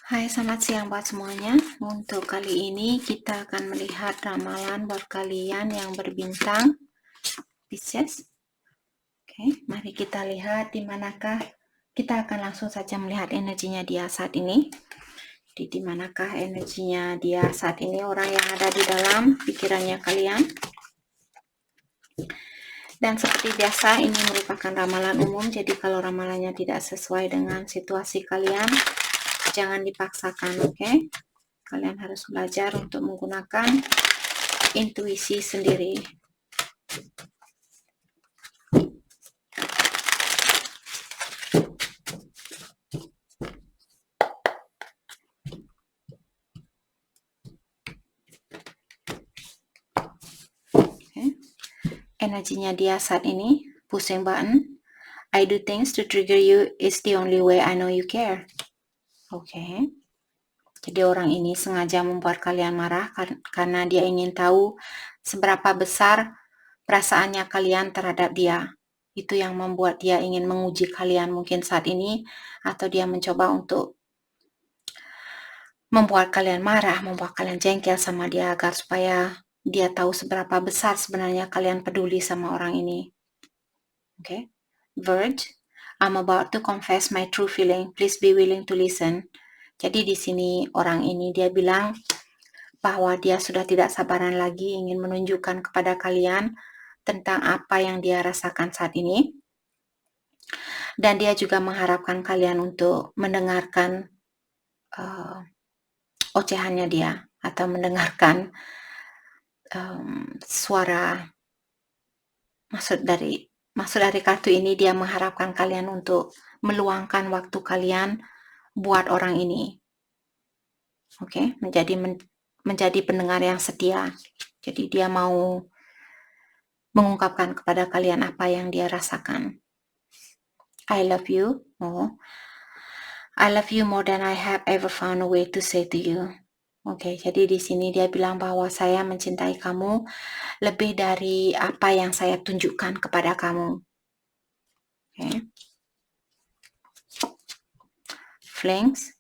Hai, selamat siang buat semuanya. Untuk kali ini kita akan melihat ramalan buat kalian yang berbintang Pisces. Oke, mari kita lihat di manakah kita akan langsung saja melihat energinya dia saat ini. Di manakah energinya dia saat ini, orang yang ada di dalam pikirannya kalian. Dan seperti biasa, ini merupakan ramalan umum, jadi kalau ramalannya tidak sesuai dengan situasi kalian, jangan dipaksakan, oke? Kalian harus belajar untuk menggunakan intuisi sendiri. Energinya dia saat ini, pushing button. I do things to trigger you, it's the only way I know you care. Oke. Jadi orang ini sengaja membuat kalian marah karena dia ingin tahu seberapa besar perasaannya kalian terhadap dia. Itu yang membuat dia ingin menguji kalian mungkin saat ini, atau dia mencoba untuk membuat kalian marah, membuat kalian jengkel sama dia agar supaya dia tahu seberapa besar sebenarnya kalian peduli sama orang ini. Okay. Verge, I'm about to confess my true feeling. Please be willing to listen. Jadi di sini orang ini dia bilang bahwa dia sudah tidak sabaran lagi ingin menunjukkan kepada kalian tentang apa yang dia rasakan saat ini. Dan dia juga mengharapkan kalian untuk mendengarkan ocehannya dia, atau mendengarkan suara. Maksud dari kartu ini, dia mengharapkan kalian untuk meluangkan waktu kalian buat orang ini. Oke, menjadi pendengar yang setia. Jadi dia mau mengungkapkan kepada kalian apa yang dia rasakan. I love you. Oh, I love you more than I have ever found a way to say to you. Oke, jadi di sini dia bilang bahwa saya mencintai kamu lebih dari apa yang saya tunjukkan kepada kamu. Oke. Flings,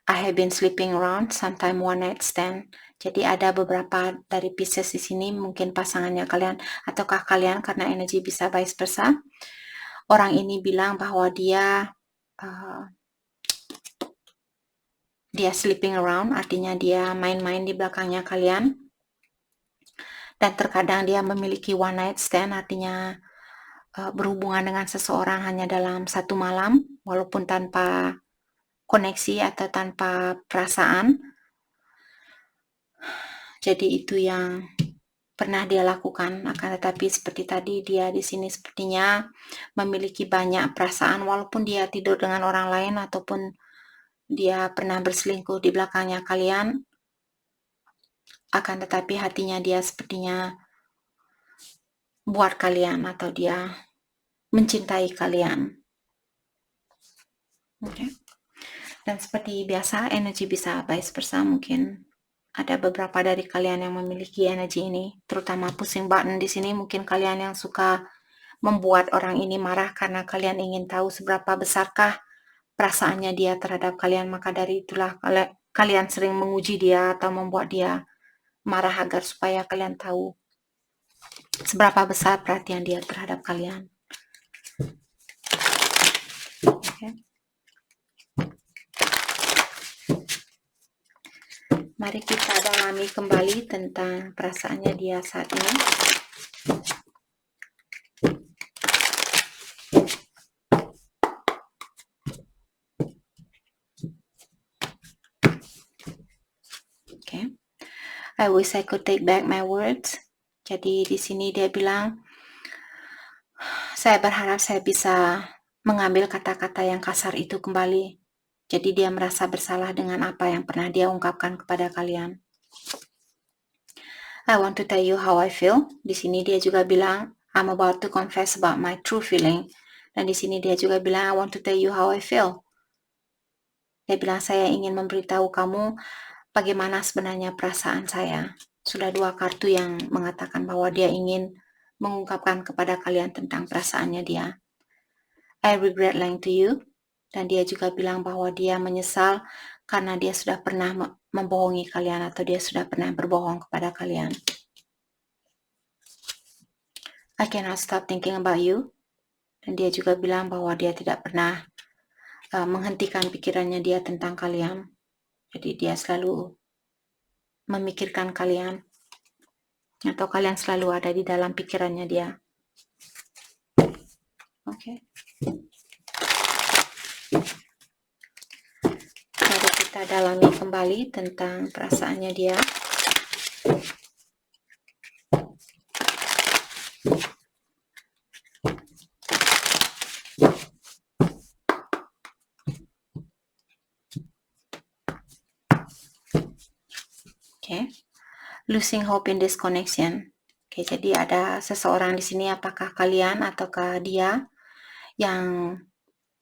I have been sleeping around, sometime one night stand. Jadi ada beberapa dari Pisces di sini, mungkin pasangannya kalian, ataukah kalian, karena energi bisa vice versa. Orang ini bilang bahwa dia sleeping around, artinya dia main-main di belakangnya kalian. Dan terkadang dia memiliki one night stand, artinya berhubungan dengan seseorang hanya dalam satu malam, walaupun tanpa koneksi atau tanpa perasaan. Jadi itu yang pernah dia lakukan. Akan tetapi seperti tadi, dia di sini sepertinya memiliki banyak perasaan, walaupun dia tidur dengan orang lain ataupun dia pernah berselingkuh di belakangnya kalian. Akan tetapi hatinya dia sepertinya buat kalian, atau dia mencintai kalian. Okay. Dan seperti biasa, energi bisa vice versa. Mungkin ada beberapa dari kalian yang memiliki energi ini, terutama pushing button di sini. Mungkin kalian yang suka membuat orang ini marah karena kalian ingin tahu seberapa besarkah perasaannya dia terhadap kalian. Maka dari itulah kalian sering menguji dia atau membuat dia marah agar supaya kalian tahu seberapa besar perhatian dia terhadap kalian. Okay. Mari kita dalami kembali tentang perasaannya dia saat ini. Okay. I wish I could take back my words. Jadi di sini dia bilang, saya berharap saya bisa mengambil kata-kata yang kasar itu kembali. Jadi dia merasa bersalah dengan apa yang pernah dia ungkapkan kepada kalian. I want to tell you how I feel. Di sini dia juga bilang, I'm about to confess about my true feeling. Dan di sini dia juga bilang, I want to tell you how I feel. Dia bilang, saya ingin memberitahu kamu bagaimana sebenarnya perasaan saya. Sudah 2 kartu yang mengatakan bahwa dia ingin mengungkapkan kepada kalian tentang perasaannya dia. I regret lying to you. Dan dia juga bilang bahwa dia menyesal karena dia sudah pernah membohongi kalian atau dia sudah pernah berbohong kepada kalian. I cannot stop thinking about you. Dan dia juga bilang bahwa dia tidak pernah menghentikan pikirannya dia tentang kalian. Jadi dia selalu memikirkan kalian atau kalian selalu ada di dalam pikirannya dia. Oke. Mari kita dalami kembali tentang perasaannya dia. Oke. Losing hope in this connection. Oke, jadi ada seseorang di sini, apakah kalian ataukah dia yang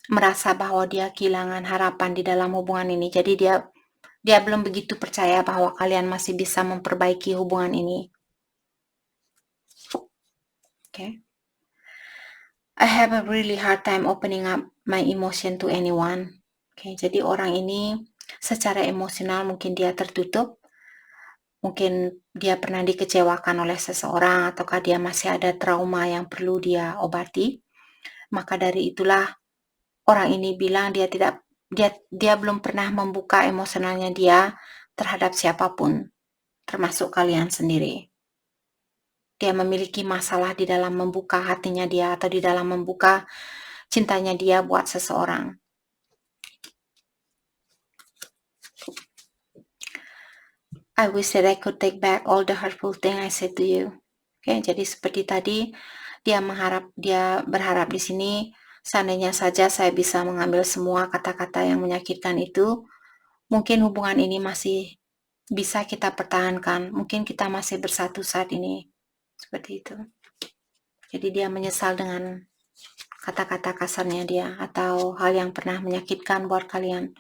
merasa bahwa dia kehilangan harapan di dalam hubungan ini. Jadi dia belum begitu percaya bahwa kalian masih bisa memperbaiki hubungan ini. Okay. I have a really hard time opening up my emotion to anyone. Okay, jadi orang ini secara emosional mungkin dia tertutup. Mungkin dia pernah dikecewakan oleh seseorang ataukah dia masih ada trauma yang perlu dia obati. Maka dari itulah orang ini bilang dia belum pernah membuka emosionalnya dia terhadap siapapun, termasuk kalian sendiri. Dia memiliki masalah di dalam membuka hatinya dia atau di dalam membuka cintanya dia buat seseorang. I wish that I could take back all the hurtful thing I said to you. Oke, jadi seperti tadi dia berharap di sini seandainya saja saya bisa mengambil semua kata-kata yang menyakitkan itu, mungkin hubungan ini masih bisa kita pertahankan. Mungkin kita masih bersatu saat ini. Seperti itu. Jadi dia menyesal dengan kata-kata kasarnya dia atau hal yang pernah menyakitkan buat kalian.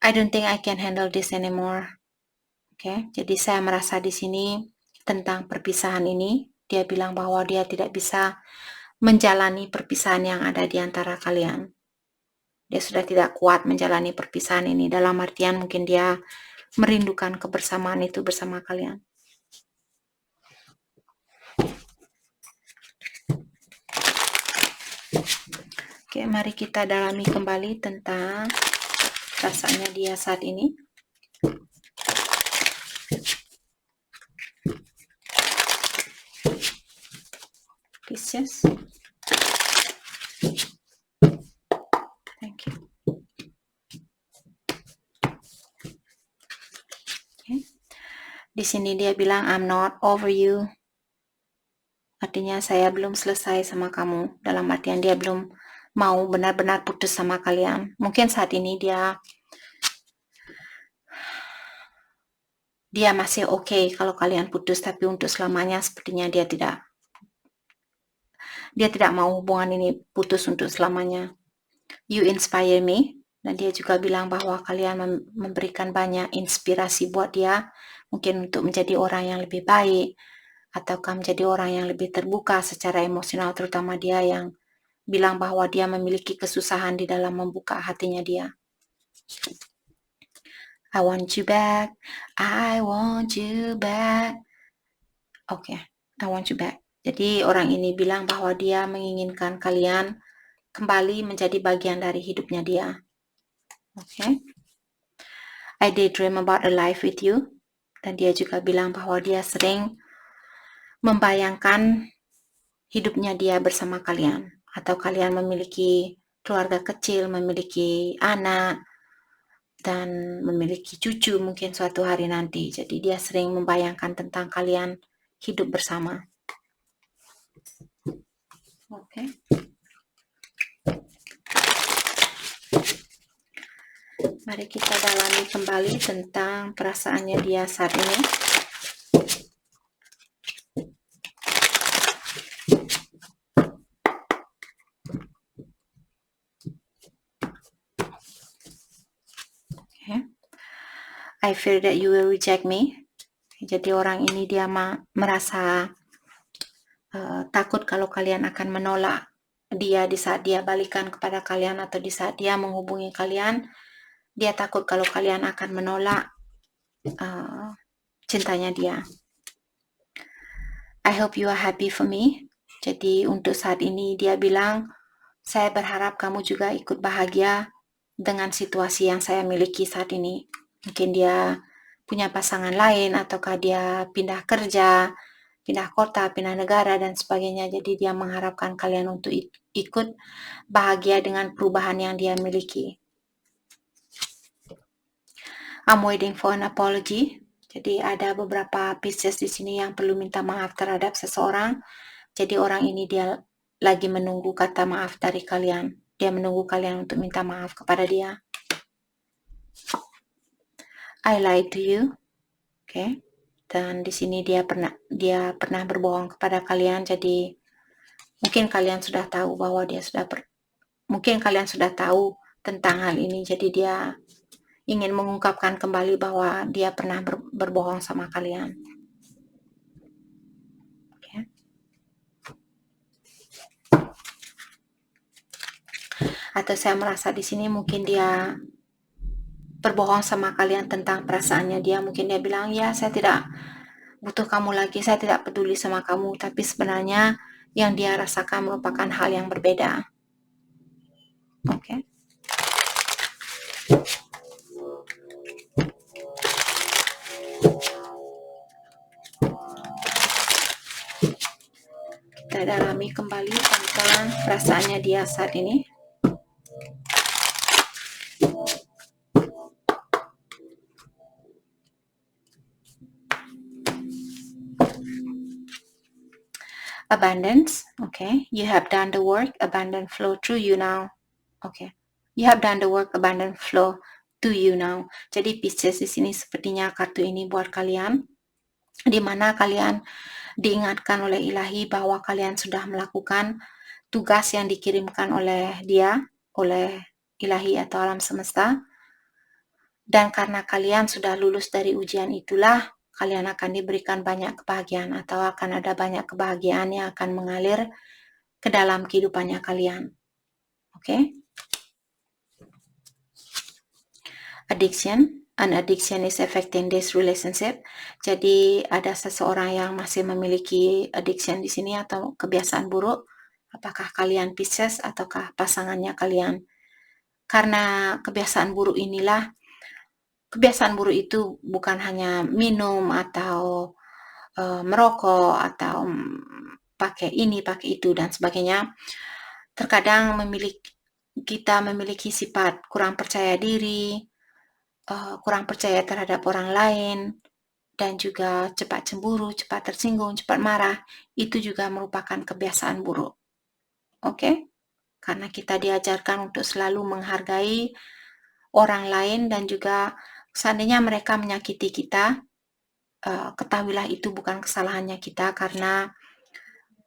I don't think I can handle this anymore. Oke, jadi saya merasa di sini tentang perpisahan ini. Dia bilang bahwa dia tidak bisa menjalani perpisahan yang ada di antara kalian. Dia sudah tidak kuat menjalani perpisahan ini. Dalam artian mungkin dia merindukan kebersamaan itu bersama kalian. Oke, mari kita dalami kembali tentang perasaannya dia saat ini. Pisces. Thank you. Okay. Di sini dia bilang I'm not over you. Artinya saya belum selesai sama kamu. Dalam artian dia belum mau benar-benar putus sama kalian. Mungkin saat ini dia masih oke kalau kalian putus, tapi untuk selamanya sepertinya dia tidak mau hubungan ini putus untuk selamanya. You inspire me. Dan dia juga bilang bahwa kalian memberikan banyak inspirasi buat dia, mungkin untuk menjadi orang yang lebih baik, ataukah menjadi orang yang lebih terbuka secara emosional, terutama dia yang bilang bahwa dia memiliki kesusahan di dalam membuka hatinya dia. I want you back, I want you back. Oke, I want you back. Jadi orang ini bilang bahwa dia menginginkan kalian kembali menjadi bagian dari hidupnya dia. Oke. I daydream about a life with you. Dan dia juga bilang bahwa dia sering membayangkan hidupnya dia bersama kalian. Atau kalian memiliki keluarga kecil, memiliki anak, dan memiliki cucu mungkin suatu hari nanti. Jadi dia sering membayangkan tentang kalian hidup bersama. Oke. Mari kita dalami kembali tentang perasaannya dia saat ini. Okay. I fear that you will reject me. Jadi orang ini dia merasa takut kalau kalian akan menolak dia di saat dia balikan kepada kalian atau di saat dia menghubungi kalian, dia takut kalau kalian akan menolak cintanya dia. I hope you are happy for me. Jadi untuk saat ini dia bilang, saya berharap kamu juga ikut bahagia dengan situasi yang saya miliki saat ini. Mungkin dia punya pasangan lain, ataukah dia pindah kerja, pindah kota, pindah negara, dan sebagainya. Jadi dia mengharapkan kalian untuk ikut bahagia dengan perubahan yang dia miliki. I'm waiting for an apology. Jadi ada beberapa pieces di sini yang perlu minta maaf terhadap seseorang. Jadi orang ini dia lagi menunggu kata maaf dari kalian. Dia menunggu kalian untuk minta maaf kepada dia. I lied to you. Okay. Dan di sini dia pernah berbohong kepada kalian. Jadi mungkin kalian sudah tahu bahwa mungkin kalian sudah tahu tentang hal ini. Jadi dia ingin mengungkapkan kembali bahwa dia pernah berbohong sama kalian. Okay. Atau saya merasa di sini mungkin dia berbohong sama kalian tentang perasaannya dia. Mungkin dia bilang, ya saya tidak butuh kamu lagi, saya tidak peduli sama kamu. Tapi sebenarnya yang dia rasakan merupakan hal yang berbeda. Oke. Kita dalami kembali tentang perasaannya dia saat ini. Abundance, okay. You have done the work, abundance flow through you now. Okay. You have done the work, abundance flow to you now. Jadi Pisces di sini sepertinya kartu ini buat kalian, di mana kalian diingatkan oleh ilahi bahwa kalian sudah melakukan tugas yang dikirimkan oleh dia, oleh ilahi atau alam semesta. Dan karena kalian sudah lulus dari ujian itulah, kalian akan diberikan banyak kebahagiaan atau akan ada banyak kebahagiaan yang akan mengalir ke dalam kehidupannya kalian. Okay? Addiction. An addiction is affecting this relationship. Jadi ada seseorang yang masih memiliki addiction di sini atau kebiasaan buruk. Apakah kalian Pisces ataukah pasangannya kalian? Karena kebiasaan buruk inilah, kebiasaan buruk itu bukan hanya minum atau merokok atau pakai ini, pakai itu dan sebagainya. Terkadang kita memiliki sifat kurang percaya diri, kurang percaya terhadap orang lain, dan juga cepat cemburu, cepat tersinggung, cepat marah. Itu juga merupakan kebiasaan buruk. Oke? Karena kita diajarkan untuk selalu menghargai orang lain dan juga seandainya mereka menyakiti kita, ketahuilah itu bukan kesalahannya kita karena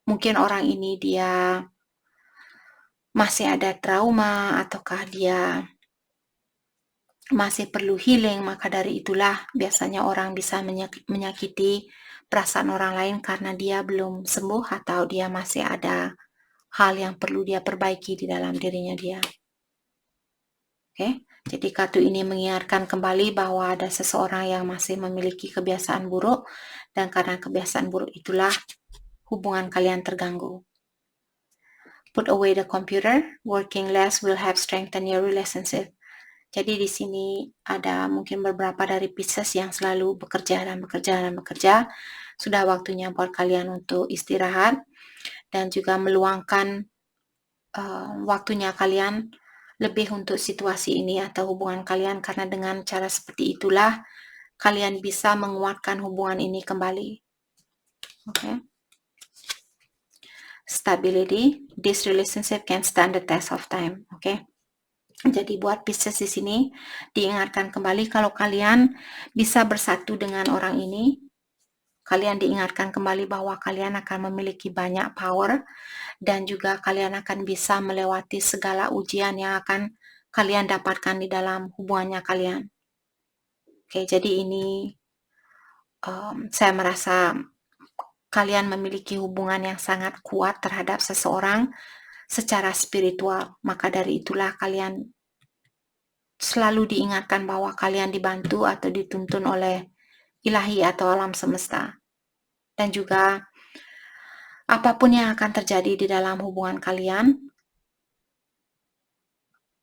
mungkin orang ini dia masih ada trauma ataukah dia masih perlu healing, maka dari itulah biasanya orang bisa menyakiti perasaan orang lain karena dia belum sembuh atau dia masih ada hal yang perlu dia perbaiki di dalam dirinya dia. Oke, jadi kartu ini mengingatkan kembali bahwa ada seseorang yang masih memiliki kebiasaan buruk dan karena kebiasaan buruk itulah hubungan kalian terganggu. Put away the computer, working less will help strengthen your relationship. Jadi di sini ada mungkin beberapa dari Pisces yang selalu bekerja dan bekerja dan bekerja. Sudah waktunya buat kalian untuk istirahat dan juga meluangkan waktunya kalian lebih untuk situasi ini atau hubungan kalian karena dengan cara seperti itulah kalian bisa menguatkan hubungan ini kembali. Okay. Stability, this relationship can stand the test of time. Okay. Jadi buat Pisces di sini diingatkan kembali kalau kalian bisa bersatu dengan orang ini, kalian diingatkan kembali bahwa kalian akan memiliki banyak power dan juga kalian akan bisa melewati segala ujian yang akan kalian dapatkan di dalam hubungannya kalian. Oke, jadi ini saya merasa kalian memiliki hubungan yang sangat kuat terhadap seseorang secara spiritual. Maka dari itulah kalian selalu diingatkan bahwa kalian dibantu atau dituntun oleh ilahi atau alam semesta. Dan juga apapun yang akan terjadi di dalam hubungan kalian,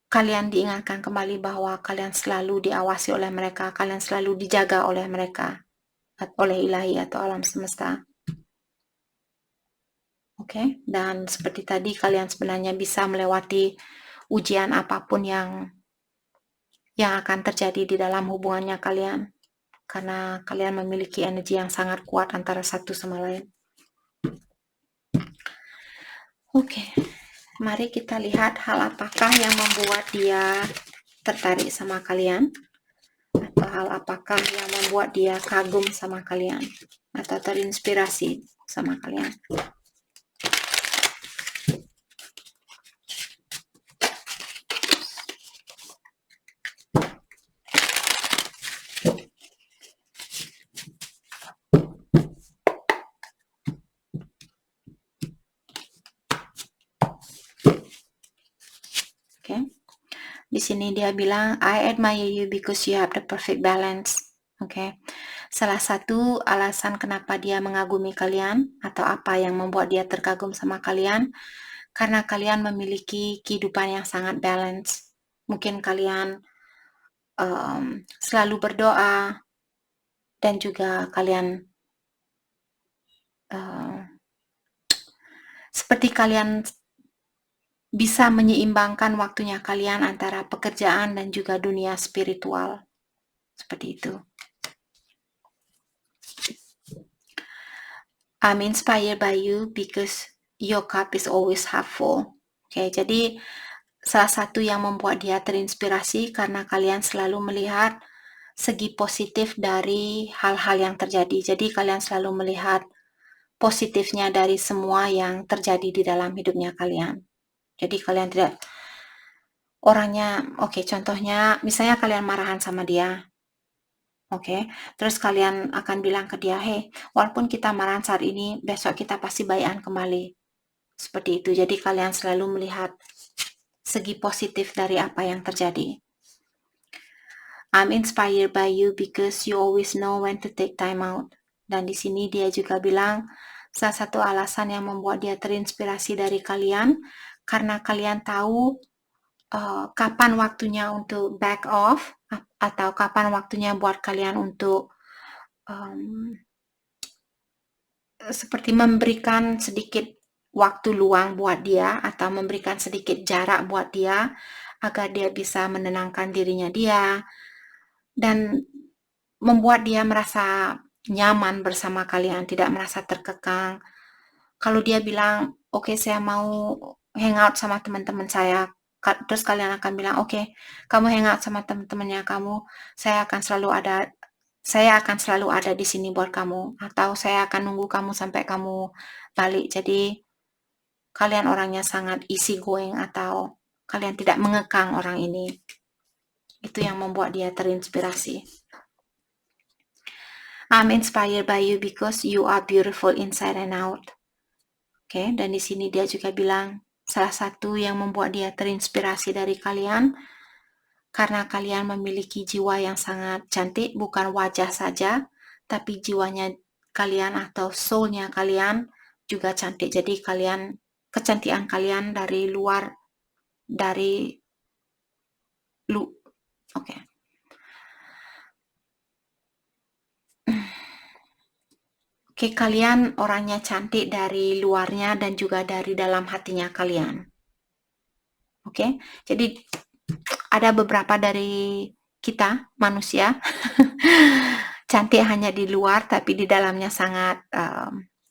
kalian diingatkan kembali bahwa kalian selalu diawasi oleh mereka, kalian selalu dijaga oleh mereka, oleh ilahi atau alam semesta. Oke, dan seperti tadi kalian sebenarnya bisa melewati ujian apapun yang akan terjadi di dalam hubungannya kalian, karena kalian memiliki energi yang sangat kuat antara satu sama lain. Oke, mari kita lihat hal apakah yang membuat dia tertarik sama kalian, atau hal apakah yang membuat dia kagum sama kalian, atau terinspirasi sama kalian. Oke. Di sini dia bilang, I admire you because you have the perfect balance. Oke. Salah satu alasan kenapa dia mengagumi kalian, atau apa yang membuat dia terkagum sama kalian, karena kalian memiliki kehidupan yang sangat balance. Mungkin kalian selalu berdoa, dan juga kalian seperti kalian bisa menyeimbangkan waktunya kalian antara pekerjaan dan juga dunia spiritual. Seperti itu. I'm inspired by you because your cup is always half full. Oke, jadi salah satu yang membuat dia terinspirasi karena kalian selalu melihat segi positif dari hal-hal yang terjadi. Jadi kalian selalu melihat positifnya dari semua yang terjadi di dalam hidupnya kalian. Jadi kalian tidak orangnya, contohnya misalnya kalian marahan sama dia. Terus kalian akan bilang ke dia, hey, walaupun kita marahan saat ini, besok kita pasti baikan kembali. Seperti itu. Jadi kalian selalu melihat segi positif dari apa yang terjadi. I'm inspired by you because you always know when to take time out. Dan di sini dia juga bilang, salah satu alasan yang membuat dia terinspirasi dari kalian, karena kalian tahu kapan waktunya untuk back off, atau kapan waktunya buat kalian untuk seperti memberikan sedikit waktu luang buat dia, atau memberikan sedikit jarak buat dia, agar dia bisa menenangkan dirinya dia, dan membuat dia merasa nyaman bersama kalian, tidak merasa terkekang. Kalau dia bilang, oke, saya mau hangout sama teman-teman saya, terus kalian akan bilang, oke, kamu hangout sama teman-temannya kamu, saya akan selalu ada di sini buat kamu, atau saya akan nunggu kamu sampai kamu balik. Jadi kalian orangnya sangat easy going, atau kalian tidak mengekang orang ini. Itu yang membuat dia terinspirasi. I'm inspired by you because you are beautiful inside and out. Oke, dan di sini dia juga bilang salah satu yang membuat dia terinspirasi dari kalian, karena kalian memiliki jiwa yang sangat cantik, bukan wajah saja, tapi jiwanya kalian atau soul-nya kalian juga cantik. Jadi kecantikan kalian dari luar, oke. Oke, kalian orangnya cantik dari luarnya dan juga dari dalam hatinya kalian. Oke, jadi ada beberapa dari kita manusia cantik hanya di luar, tapi di dalamnya sangat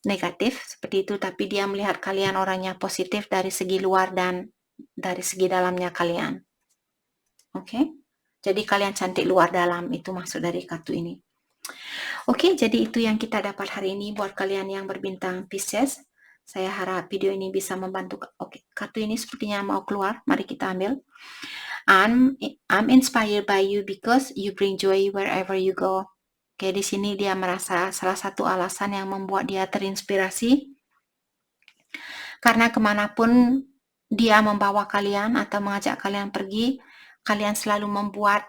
negatif seperti itu. Tapi dia melihat kalian orangnya positif dari segi luar dan dari segi dalamnya kalian. Oke, jadi kalian cantik luar dalam, itu maksud dari kartu ini. Oke, jadi itu yang kita dapat hari ini buat kalian yang berbintang Pisces. Saya harap video ini bisa membantu. Oke, kartu ini sepertinya mau keluar. Mari kita ambil. I'm inspired by you because you bring joy wherever you go. Oke, di sini dia merasa salah satu alasan yang membuat dia terinspirasi, karena kemanapun dia membawa kalian atau mengajak kalian pergi, kalian selalu membuat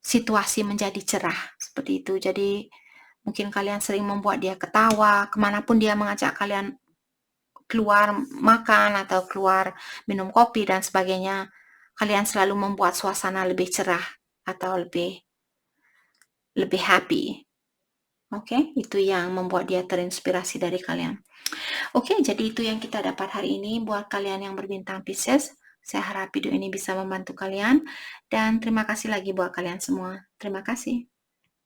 situasi menjadi cerah, seperti itu. Jadi, mungkin kalian sering membuat dia ketawa, kemanapun dia mengajak kalian keluar makan atau keluar minum kopi dan sebagainya, kalian selalu membuat suasana lebih cerah atau lebih happy. Oke, itu yang membuat dia terinspirasi dari kalian. Oke, jadi itu yang kita dapat hari ini buat kalian yang berbintang Pisces. Saya harap video ini bisa membantu kalian dan terima kasih lagi buat kalian semua. Terima kasih.